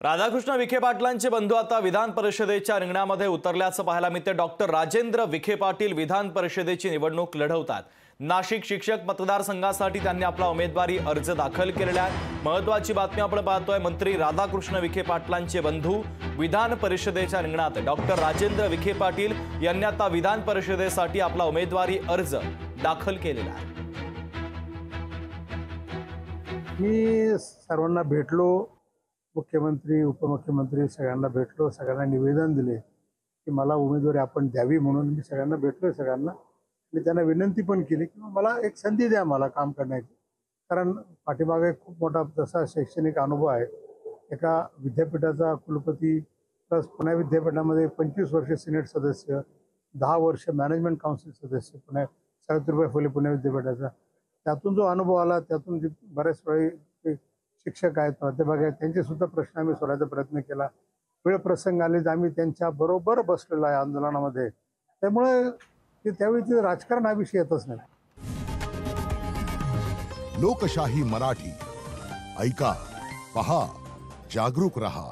राधाकृष्ण विखे पाटलांचे बंधू आता विधान परिषदेच्या रिंगणामध्ये उतरल्याचं पाहायला मिळते। डॉक्टर राजेंद्र विखे पाटील विधान परिषदेची निवडणूक लढवतात। नाशिक शिक्षक मतदारसंघासाठी त्यांनी आपला उमेदवारी अर्ज दाखल केलेला आहे। महत्त्वाची बातमी आपण पाहतोय, मंत्री राधाकृष्ण विखे पाटलांचे बंधू विधान परिषदेच्या रिंगणात डॉक्टर राजेंद्र विखे पाटील यांनी आता विधान परिषदेसाठी आपला उमेदवारी अर्ज दाखल केलेला आहे। मी सर्वांना भेटलो, मुख्यमंत्री उपमुख्यमंत्री सगळ्यांना भेटलो, सगळ्यांना निवेदन दिले की मला उमेदवारी आपण द्यावी म्हणून। मी सगळ्यांना भेटलो, सगळ्यांना आणि त्यांना विनंती पण केली की मला एक संधी द्या मला काम करण्याची, कारण पाठीमागे खूप मोठा तसा शैक्षणिक अनुभव आहे। एका विद्यापीठाचा कुलपती प्लस पुणे विद्यापीठामध्ये 25 वर्ष सिनेट सदस्य, 10 वर्ष मॅनेजमेंट काउन्सिल सदस्य पुणे सावित्रीबाई फुले पुणे विद्यापीठाचा, त्यातून जो अनुभव आला त्यातून बऱ्याच वेळी शिक्षक आहेत, प्राध्यापक आहेत, त्यांचे सुद्धा प्रश्न आम्ही सोडवायचा प्रयत्न केला। वेळ प्रसंग आले तर आम्ही त्यांच्या बरोबर बसलेलो आहे आंदोलनामध्ये। त्यामुळे त्यावेळी राजकारण हा विषय येतच नाही। लोकशाही मराठी ऐका, पहा, जागरूक रहा।